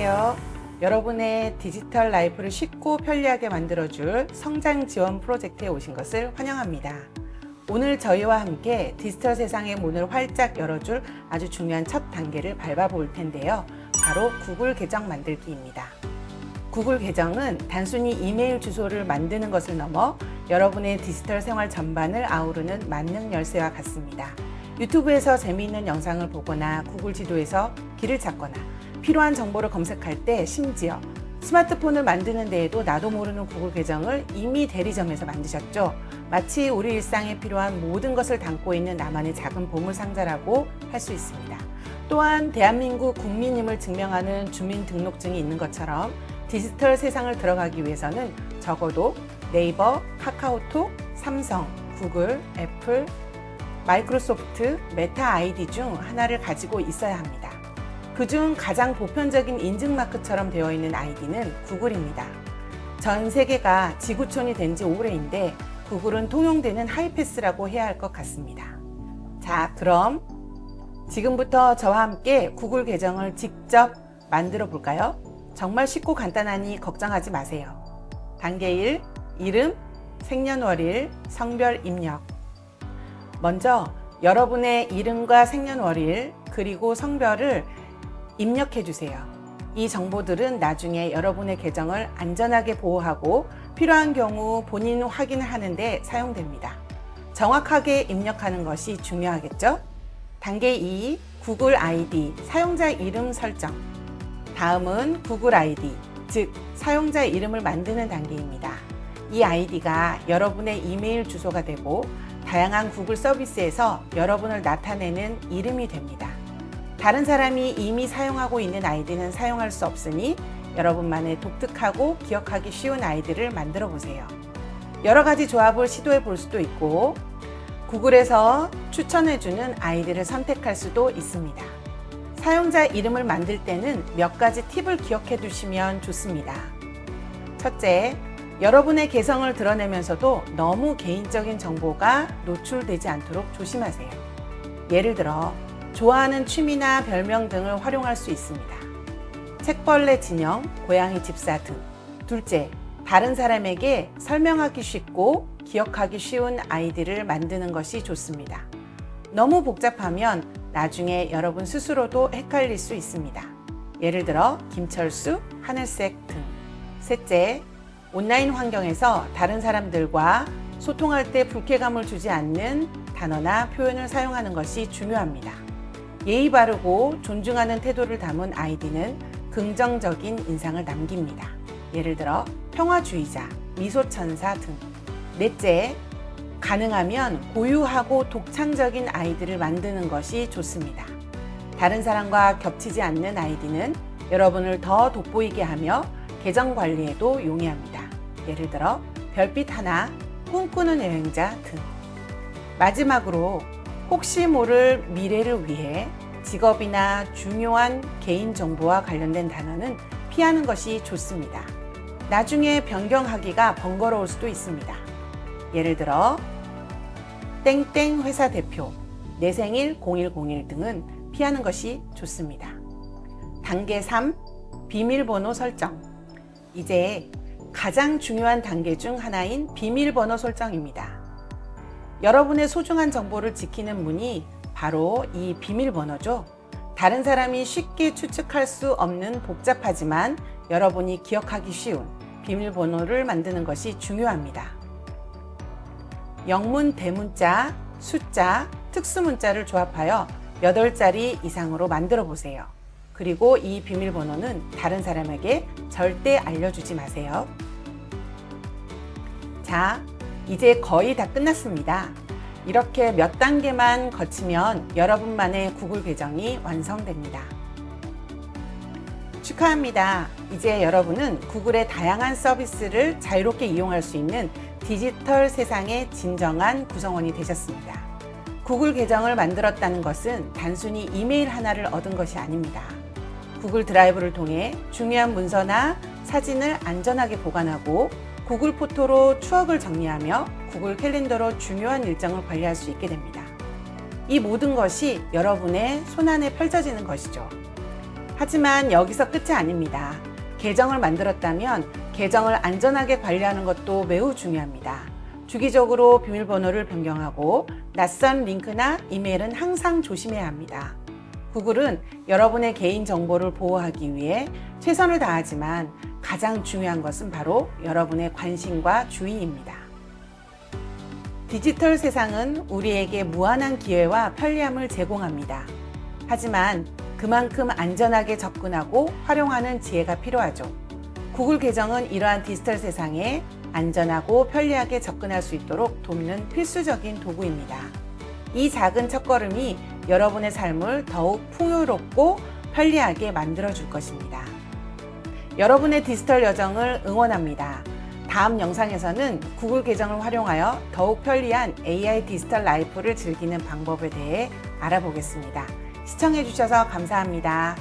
안녕하세요. 여러분의 디지털 라이프를 쉽고 편리하게 만들어줄 성장 지원 프로젝트에 오신 것을 환영합니다. 오늘 저희와 함께 디지털 세상의 문을 활짝 열어줄 아주 중요한 첫 단계를 밟아볼 텐데요. 바로 구글 계정 만들기입니다. 구글 계정은 단순히 이메일 주소를 만드는 것을 넘어 여러분의 디지털 생활 전반을 아우르는 만능 열쇠와 같습니다. 유튜브에서 재미있는 영상을 보거나 구글 지도에서 길을 찾거나 필요한 정보를 검색할 때 심지어 스마트폰을 만드는 데에도 나도 모르는 구글 계정을 이미 대리점에서 만드셨죠. 마치 우리 일상에 필요한 모든 것을 담고 있는 나만의 작은 보물상자라고 할 수 있습니다. 또한 대한민국 국민임을 증명하는 주민등록증이 있는 것처럼 디지털 세상을 들어가기 위해서는 적어도 네이버, 카카오톡, 삼성, 구글, 애플, 마이크로소프트, 메타 아이디 중 하나를 가지고 있어야 합니다. 그중 가장 보편적인 인증마크처럼 되어 있는 아이디는 구글입니다. 전 세계가 지구촌이 된 지 오래인데 구글은 통용되는 하이패스라고 해야 할 것 같습니다. 자, 그럼 지금부터 저와 함께 구글 계정을 직접 만들어 볼까요? 정말 쉽고 간단하니 걱정하지 마세요. 단계 1, 이름, 생년월일, 성별 입력. 먼저 여러분의 이름과 생년월일 그리고 성별을 입력해 주세요. 이 정보들은 나중에 여러분의 계정을 안전하게 보호하고 필요한 경우 본인 확인을 하는데 사용됩니다. 정확하게 입력하는 것이 중요하겠죠? 단계 2, 구글 아이디, 사용자 이름 설정. 다음은 구글 아이디, 즉 사용자 이름을 만드는 단계입니다. 이 아이디가 여러분의 이메일 주소가 되고 다양한 구글 서비스에서 여러분을 나타내는 이름이 됩니다. 다른 사람이 이미 사용하고 있는 아이디는 사용할 수 없으니 여러분만의 독특하고 기억하기 쉬운 아이디를 만들어 보세요. 여러 가지 조합을 시도해 볼 수도 있고 구글에서 추천해주는 아이디를 선택할 수도 있습니다. 사용자 이름을 만들 때는 몇 가지 팁을 기억해 두시면 좋습니다. 첫째, 여러분의 개성을 드러내면서도 너무 개인적인 정보가 노출되지 않도록 조심하세요. 예를 들어 좋아하는 취미나 별명 등을 활용할 수 있습니다. 책벌레 진영, 고양이 집사 등. 둘째, 다른 사람에게 설명하기 쉽고 기억하기 쉬운 아이디를 만드는 것이 좋습니다. 너무 복잡하면 나중에 여러분 스스로도 헷갈릴 수 있습니다. 예를 들어 김철수, 하늘색 등. 셋째, 온라인 환경에서 다른 사람들과 소통할 때 불쾌감을 주지 않는 단어나 표현을 사용하는 것이 중요합니다. 예의 바르고 존중하는 태도를 담은 아이디는 긍정적인 인상을 남깁니다. 예를 들어 평화주의자, 미소천사 등. 넷째, 가능하면 고유하고 독창적인 아이디를 만드는 것이 좋습니다. 다른 사람과 겹치지 않는 아이디는 여러분을 더 돋보이게 하며 계정 관리에도 용이합니다. 예를 들어 별빛 하나, 꿈꾸는 여행자 등. 마지막으로 혹시 모를 미래를 위해 직업이나 중요한 개인정보와 관련된 단어는 피하는 것이 좋습니다. 나중에 변경하기가 번거로울 수도 있습니다. 예를 들어 땡땡 회사 대표, 내 생일 0101 등은 피하는 것이 좋습니다. 단계 3, 비밀번호 설정. 이제 가장 중요한 단계 중 하나인 비밀번호 설정입니다. 여러분의 소중한 정보를 지키는 문이 바로 이 비밀번호죠. 다른 사람이 쉽게 추측할 수 없는 복잡하지만 여러분이 기억하기 쉬운 비밀번호를 만드는 것이 중요합니다. 영문, 대문자, 숫자, 특수문자를 조합하여 8자리 이상으로 만들어 보세요. 그리고 이 비밀번호는 다른 사람에게 절대 알려주지 마세요. 자, 이제 거의 다 끝났습니다. 이렇게 몇 단계만 거치면 여러분만의 구글 계정이 완성됩니다. 축하합니다. 이제 여러분은 구글의 다양한 서비스를 자유롭게 이용할 수 있는 디지털 세상의 진정한 구성원이 되셨습니다. 구글 계정을 만들었다는 것은 단순히 이메일 하나를 얻은 것이 아닙니다. 구글 드라이브를 통해 중요한 문서나 사진을 안전하게 보관하고 구글 포토로 추억을 정리하며 구글 캘린더로 중요한 일정을 관리할 수 있게 됩니다. 이 모든 것이 여러분의 손안에 펼쳐지는 것이죠. 하지만 여기서 끝이 아닙니다. 계정을 만들었다면 계정을 안전하게 관리하는 것도 매우 중요합니다. 주기적으로 비밀번호를 변경하고 낯선 링크나 이메일은 항상 조심해야 합니다. 구글은 여러분의 개인정보를 보호하기 위해 최선을 다하지만 가장 중요한 것은 바로 여러분의 관심과 주의입니다. 디지털 세상은 우리에게 무한한 기회와 편리함을 제공합니다. 하지만 그만큼 안전하게 접근하고 활용하는 지혜가 필요하죠. 구글 계정은 이러한 디지털 세상에 안전하고 편리하게 접근할 수 있도록 돕는 필수적인 도구입니다. 이 작은 첫걸음이 여러분의 삶을 더욱 풍요롭고 편리하게 만들어줄 것입니다. 여러분의 디지털 여정을 응원합니다. 다음 영상에서는 구글 계정을 활용하여 더욱 편리한 AI 디지털 라이프를 즐기는 방법에 대해 알아보겠습니다. 시청해주셔서 감사합니다.